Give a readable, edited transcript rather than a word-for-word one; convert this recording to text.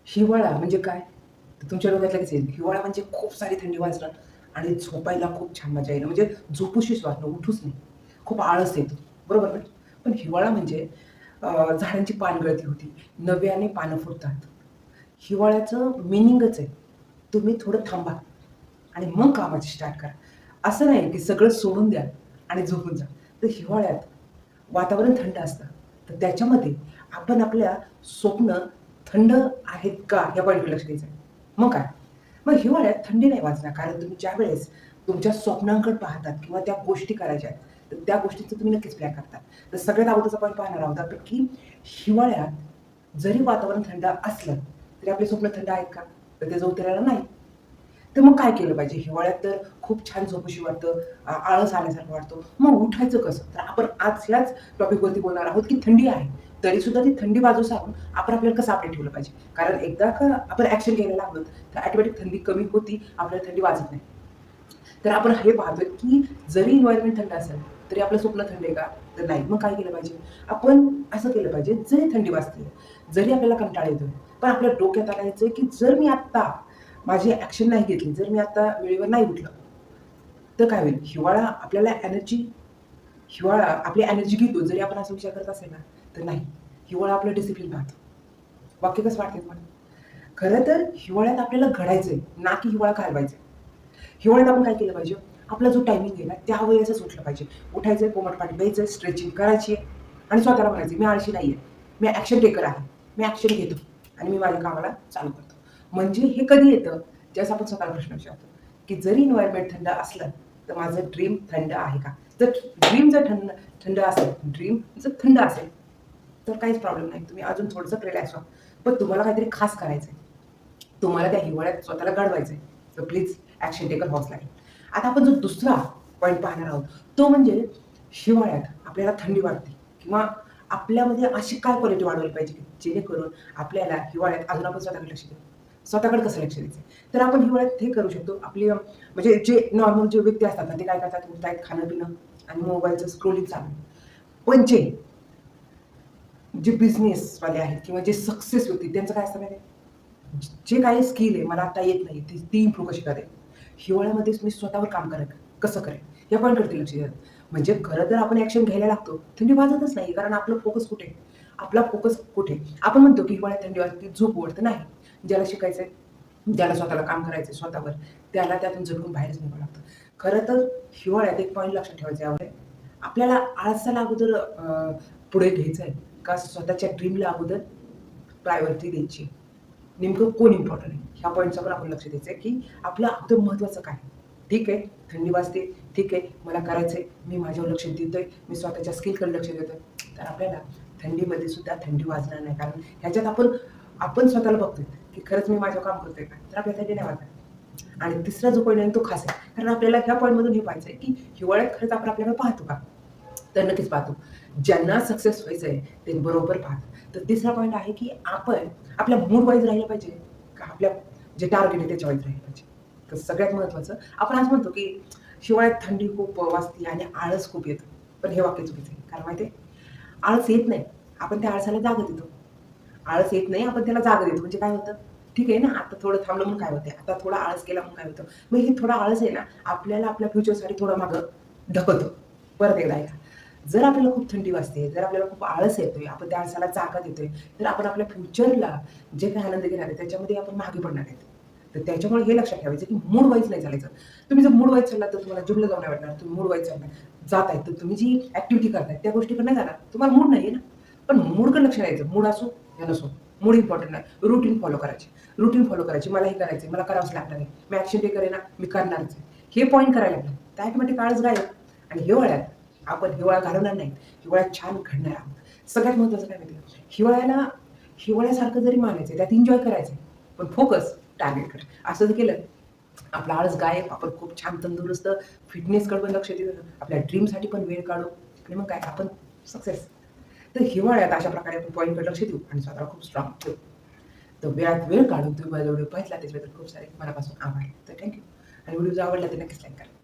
हिवाळा म्हणजे काय? तर तुमच्या डोक्यात लगेच येईल. हिवाळा म्हणजे खूप सारी थंडी वाजणार आणि झोपायला खूप छान मजा येईल. म्हणजे झोपूशीच वाटणं, उठूच नाही. खूप आळस येतो, बरोबर ना? पण हिवाळा म्हणजे झाडांची पानगळती होती, नव्याने पानं फुटतात. हिवाळ्याचं मीनिंगच आहे, तुम्ही थोडं थांबा आणि मग कामाची स्टार्ट करा. असं नाही की सगळं सोडून द्या आणि झोपून जा. तर हिवाळ्यात वातावरण थंड असतं. तर त्याच्यामध्ये आपण आपल्या स्वप्न थंड आहेत का? या पॉइंटवर लक्ष द्यायचं आहे. मग काय? मग हिवाळ्यात थंडी नाही वाजणार कारण तुम्ही ज्यावेळेस तुमच्या स्वप्नांकडे पाहतात किंवा त्या गोष्टी करायच्या आहेत, तर त्या गोष्टींचं तुम्ही नक्कीच प्लॅन करता. तर सगळ्यात अगोदरचा पॉइंट पाहणार आहोत आपण, की हिवाळ्यात जरी वातावरण थंड असलं, तरी आपले स्वप्न थंड आहेत का? तर त्याचं उत्तर आहे नाही. तर मग काय केलं पाहिजे? हिवाळ्यात तर खूप छान झोपूशी वाटतं, आळस आल्यासारखं वाटतो. मग उठायचं कसं? तर आपण आज ह्याच टॉपिकवरती बोलणार आहोत, की थंडी आहे. तरीसुद्धा ती थंडी बाजू सारून आपण आपल्याला कसं अपडेट ठेवलं पाहिजे. कारण एकदा का आपण ॲक्शन घ्यायला लागलो, तर ऑटोमॅटिक थंडी कमी होती, आपल्याला थंडी वाजत नाही. तर आपण हे पाहतोय, की जरी एन्व्हायर्नमेंट थंड असेल, तरी आपलं स्वप्न थंड आहे का? तर नाही. मग काय केलं पाहिजे? आपण असं केलं पाहिजे, जरी थंडी वाजते, जरी आपल्याला कंटाळा येतोय, पण आपल्या डोक्यात आणायचंय, की जर मी आत्ता माझी ॲक्शन नाही घेतली, जर मी आता वेळेवर नाही उठलं, तर काय होईल? हिवाळा आपली एनर्जी घेतो. जरी आपण असा विचार करत असेल ना, तर नाही. हिवाळा आपलं डिसिप्लिन पाहतो. वाक्य कसं वाटतंय तुम्हाला? खरं तर हिवाळ्यात आपल्याला घडायचंय, ना की हिवाळा घालवायचा. हिवाळ्यात आपण काय केलं पाहिजे? आपला जो टायमिंग आहे ना, त्यावेळेसच उठलं पाहिजे. उठायचंय, कोमट पाणी प्यायचंय, स्ट्रेचिंग करायची आहे आणि स्वतःला म्हणायचं, "मी आळशी नाहीये. मी ॲक्शन टेकर आहे. मी ॲक्शन घेतो आणि मी माझ्या कामाला चालू करतो." म्हणजे हे कधी येतं? ज्यावेळेस आपण स्वतःला प्रश्न विचारतो, की जरी एन्व्हायर्नमेंट थंड असलं, तर माझं ड्रीम थंड आहे का? जर ड्रीम जर थंड थंड असेल, ड्रीम जर थंड असेल, तर काहीच प्रॉब्लेम नाही. तुम्ही अजून थोडंसं रिलॅक्स व्हा. पण तुम्हाला काहीतरी खास करायचंय. तुम्हाला त्या हिवाळ्यात स्वतःला घडवायचंय. तर प्लीज ॲक्शन टेकर व्हावंच लागेल. आता आपण जो दुसरा पॉइंट पाहणार आहोत, तो म्हणजे हिवाळ्यात आपल्याला थंडी वाटते किंवा आपल्यामध्ये अशी काय क्वालिटी वाढवली पाहिजे, की जेणेकरून आपल्याला हिवाळ्यात अजून आपण स्वतःकडे लक्ष देऊ. स्वतःकडे कसं लक्ष द्यायचं? तर आपण हिवाळ्यात हे करू शकतो. आपली म्हणजे जे नॉर्मल जे व्यक्ती असतात ना, ते काय करतात, उठतायत, खाणं-पिणं आणि मोबाईलचं स्क्रोलिंग चालू. पण जे बिझनेसवाले आहेत किंवा जे सक्सेस व्यक्ती त्यांचं काय असतं माहिती आहे? जे काही स्किल आहे मला आता येत नाही, ती इम्प्रूव्ह कशी करेल? हिवाळ्यामध्येच मी स्वतःवर काम करेन, कसं करेन? या पॉइंटवरती लक्ष द्या. म्हणजे खरं तर आपण ॲक्शन घ्यायला लागतो. थंडी वाजतच नाही कारण आपलं फोकस कुठे? आपला फोकस कुठे? आपण म्हणतो की हिवाळ्यात थंडी वाजते, झोप ओढते. नाही. ज्याला शिकायचंय, ज्याला स्वतःला काम करायचंय स्वतःवर, त्याला त्यातून झटकून बाहेरच निघावं लागतं. खरं तर हिवाळ्यात एक पॉइंट लक्षात ठेवायचा यावर आहे. आपल्याला आळसाला अगोदर पुढे घ्यायचं आहे का स्वतःच्या ड्रीमला अगोदर प्रायोरिटी द्यायची? नेमकं कोण इम्पॉर्टंट आहे? ह्या पॉइंटचं पण आपण लक्ष द्यायचं आहे, की आपलं अगोदर महत्त्वाचं काय? ठीक आहे, थंडी वाजते, ठीक आहे, मला करायचंय, मी माझ्यावर लक्ष देतोय, मी स्वतःच्या स्किलकडे लक्ष देतोय. तर आपल्याला थंडीमध्ये सुद्धा थंडी वाजणार नाही. कारण ह्याच्यात आपण आपण स्वतःला बघतोय, की खरंच मी माझं काम करतोय का? तर आपल्याला थंडी नाही वाजणार. आणि तिसरा जो पॉइंट आहे तो खास आहे. कारण आपल्याला ह्या पॉइंटमधून हे पाहायचं आहे, की हिवाळ्यात खरंच आपण आपल्याकडे पाहतो का? तर नक्कीच पाहतो. ज्यांना सक्सेस व्हायचंय ते बरोबर पाहतात. तर तिसरा पॉइंट आहे, की आपण आपल्या मूड वाईज राहिलं पाहिजे का आपल्या जे टार्गेट आहे त्याच्या वाईज राहिलं पाहिजे. तर सगळ्यात महत्त्वाचं आपण आज म्हणतो, की हिवाळ्यात थंडी खूप वाजते आणि आळस खूप येतं. पण हे वाक्य चुकीचं आहे. कारण माहिती आहे, आळस येत नाही. आपण त्या आळसाला जागा देतो. आळस येत नाही, आपण त्याला जागा देतो. म्हणजे काय होतं, ठीक आहे ना, आता थोडं थांबलं म्हणून काय होतंय, आता थोडा आळस केला म्हणून काय होतं. मग हे थोडा आळस आहे ना, आपल्याला आपल्या फ्युचरसाठी थोडं मागं ढकलतो. परत एकदा ऐका. जर आपल्याला खूप थंडी वाजते, जर आपल्याला खूप आळस येतोय, आपण त्या आळसाला जागा देतोय, तर आपण आपल्या फ्युचरला जे काही आनंद घेणार आहे, त्याच्यामध्ये आपण मागे पडणार आहेत. तर त्याच्यामुळे हे लक्षात ठेवायचं, की मूड वाईज नाही चालायचं. तुम्ही जर मूड वाईज चाललात, तर तुम्हाला जिमला जाऊन नाही वाटणार. तुम्ही मूड वाईज जात आहेत, तर तुम्ही जी ॲक्टिव्हिटी करताय, त्या गोष्टीकडे नाही जाणार. तुम्हाला मूड नाहीये ना. पण मूडकडे लक्ष द्यायचं. मूड असो या नसो. मूड इम्पॉर्टंट नाही. रूटीन फॉलो करायची. रूटीन फॉलो करायची. मला हे करायचंय, मला करावंच लागणार आहे. मी ॲक्शन टेकर आहे ना, मी करणारच आहे. हे पॉइंट करायला लागलं, तर ऑटोमॅटिक आळस गायब. आणि हिवाळ्यात आपण हिवाळा घालवणार नाही. हिवाळ्यात छान घडणार आहोत. सगळ्यात महत्त्वाचं काय माहिती आहे? हिवाळ्यासारखं जरी मानायचं, त्यात एन्जॉय करायचं. पण फोकस टार्गेटकडे. असं जर केलं, आपला आळस गायब. आपण खूप छान तंदुरुस्त फिटनेसकडे पण लक्ष देऊ. आपल्या ड्रीमसाठी पण वेळ काढू आणि मग काय आपण सक्सेस. तर हिवाळ्यात अशा प्रकारे आपण पॉइंटकडे लक्ष देऊ आणि स्वतःला खूप स्ट्रॉंग ठेवू. तर वेळात वेळ काढून तुम्ही माझा व्हिडिओ पाहिला त्याच्याबद्दल खूप सारे मनापासून आभार. तर थँक्यू. आणि व्हिडिओ जर आवडला तर नक्कीच लाईक करा.